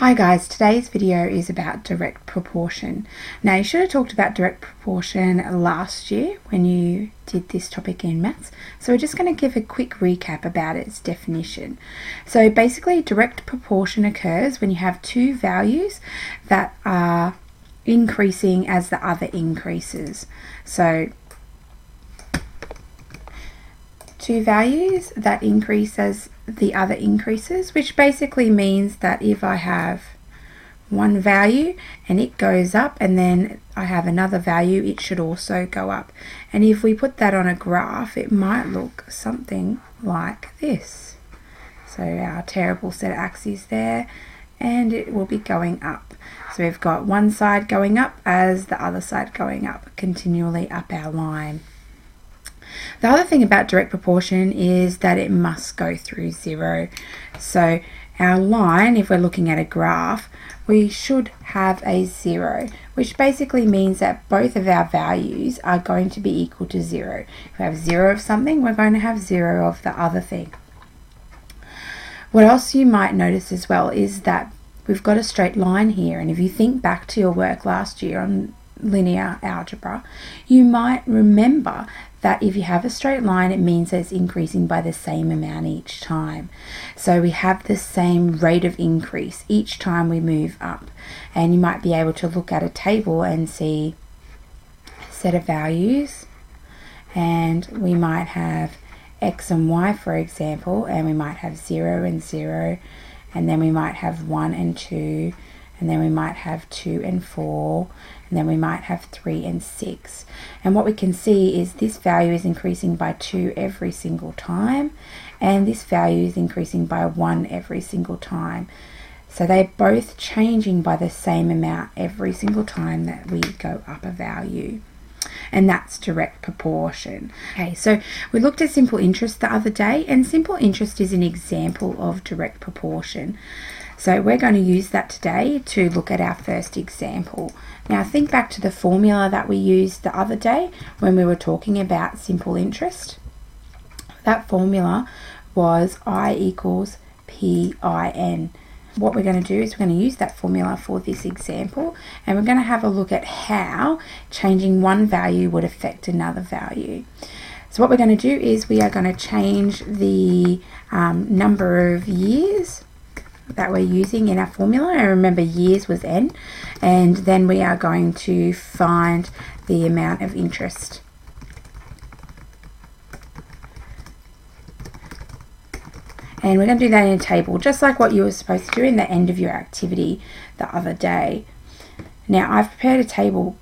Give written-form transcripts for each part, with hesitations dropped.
Hi guys, today's video is about direct proportion. Now you should have talked about direct proportion last year when you did this topic in maths, so we're just going to give a quick recap about its definition. So basically direct proportion occurs when you have two values that are increasing as the other increases. So two values that increase as the other increases, which basically means that if I have one value and it goes up and then I have another value, it should also go up. And if we put that on a graph, it might look something like this. So our terrible set of axes there, and it will be going up. So we've got one side going up as the other side going up, continually up our line. The other thing about direct proportion is that it must go through zero. So our line, if we're looking at a graph, we should have a zero, which basically means that both of our values are going to be equal to zero. If we have zero of something, we're going to have zero of the other thing. What else you might notice as well is that we've got a straight line here, and if you think back to your work last year on linear algebra, you might remember that if you have a straight line, it means that it's increasing by the same amount each time. So we have the same rate of increase each time we move up. And you might be able to look at a table and see a set of values, and we might have x and y, for example, and we might have 0 and 0, and then we might have 1 and 2, and then we might have 2 and 4, and then we might have 3 and 6. And what we can see is this value is increasing by 2 every single time, and this value is increasing by 1 every single time. So they're both changing by the same amount every single time that we go up a value. And that's direct proportion. Okay, so we looked at simple interest the other day, and simple interest is an example of direct proportion. So we're going to use that today to look at our first example. Now think back to the formula that we used the other day when we were talking about simple interest. That formula was I equals PIN. What we're going to do is we're going to use that formula for this example, and we're going to have a look at how changing one value would affect another value. So what we're going to do is we are going to change the number of years that we're using in our formula, and remember years was n, and then we are going to find the amount of interest. And we're going to do that in a table, just like what you were supposed to do in the end of your activity the other day. Now I've prepared a table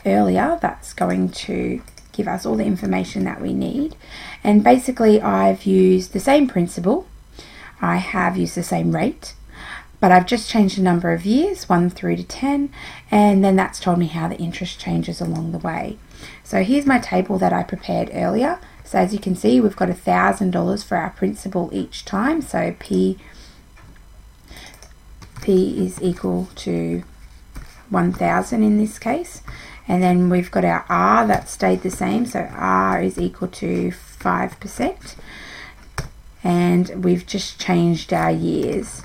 earlier that's going to give us all the information that we need, and basically I've used the same principle. I have used the same rate, but I've just changed the number of years, 1 through to 10, and then that's told me how the interest changes along the way. So here's my table that I prepared earlier. So as you can see, we've got $1,000 for our principal each time. So P is equal to 1,000 in this case. And then we've got our R that stayed the same. So R is equal to 5%. And we've just changed our years.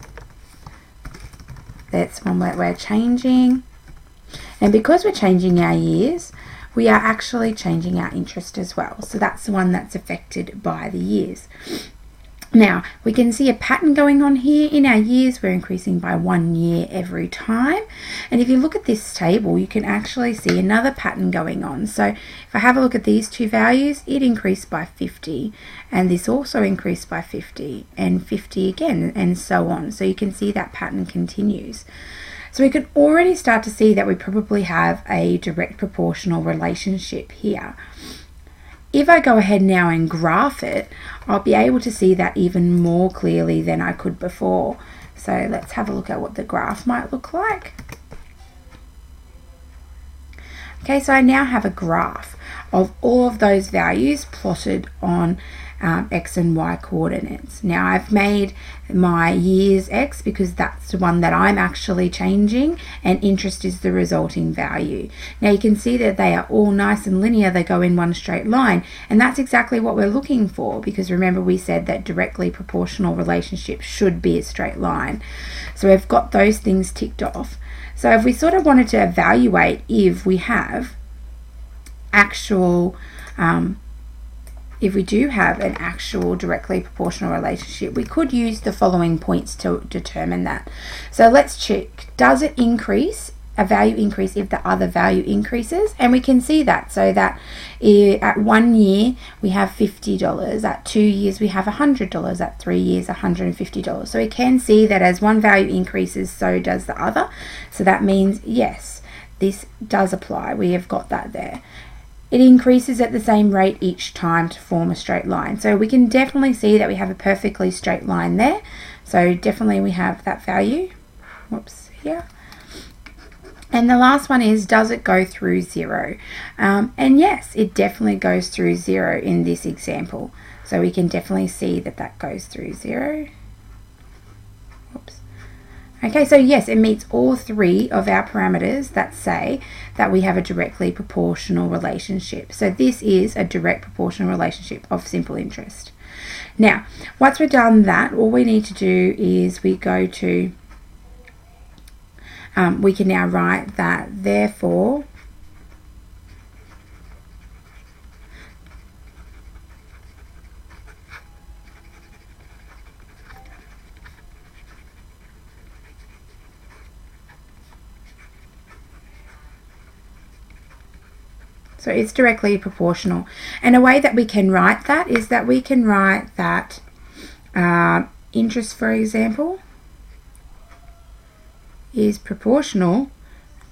That's one that we're changing. And because we're changing our years, we are actually changing our interest as well. So that's the one that's affected by the years. Now, we can see a pattern going on here. In our years, we're increasing by 1 year every time. And if you look at this table, you can actually see another pattern going on. So if I have a look at these two values, it increased by 50. And this also increased by 50 and 50 again, and so on. So you can see that pattern continues. So we can already start to see that we probably have a direct proportional relationship here. If I go ahead now and graph it, I'll be able to see that even more clearly than I could before. So let's have a look at what the graph might look like. Okay, so I now have a graph. of all of those values plotted on X and Y coordinates. Now I've made my years X because that's the one that I'm actually changing, and interest is the resulting value. Now you can see that they are all nice and linear, they go in one straight line, and that's exactly what we're looking for, because remember we said that directly proportional relationships should be a straight line. So we've got those things ticked off. So if we sort of wanted to evaluate if we have actual if we do have an actual directly proportional relationship, we could use the following points to determine that. So let's check, does it increase, a value increase if the other value increases? And we can see that, so that at 1 year we have $50, at 2 years we have $100, at 3 years $150. So we can see that as one value increases, so does the other. So that means yes, this does apply. We have got that there. It increases at the same rate each time to form a straight line. So we can definitely see that we have a perfectly straight line there. So definitely we have that value. Whoops, here. And the last one is, does it go through 0? And yes, it definitely goes through 0 in this example. So we can definitely see that that goes through 0. Whoops. Okay, so yes, it meets all 3 of our parameters that say that we have a directly proportional relationship. So this is a direct proportional relationship of simple interest. Now, once we've done that, all we need to do is we go to, we can now write that therefore so it's directly proportional. And a way that we can write that is that we can write that interest, for example, is proportional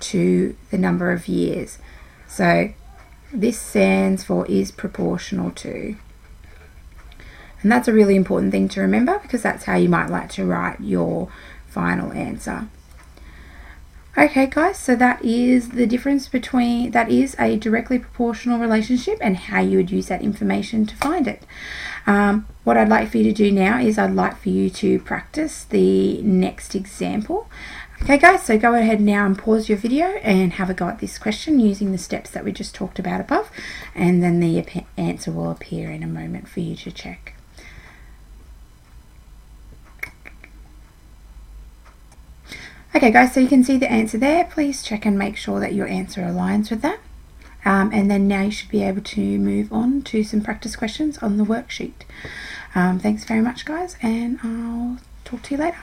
to the number of years. So this stands for is proportional to. And that's a really important thing to remember, because that's how you might like to write your final answer. Okay guys, so that is the difference between, that is a directly proportional relationship and how you would use that information to find it. What I'd like for you to do now is I'd like for you to practice the next example. Okay guys, so go ahead now and pause your video and have a go at this question using the steps that we just talked about above, and then the answer will appear in a moment for you to check. Okay guys, so you can see the answer there. Please check and make sure that your answer aligns with that. And then now you should be able to move on to some practice questions on the worksheet. Thanks very much guys, and I'll talk to you later.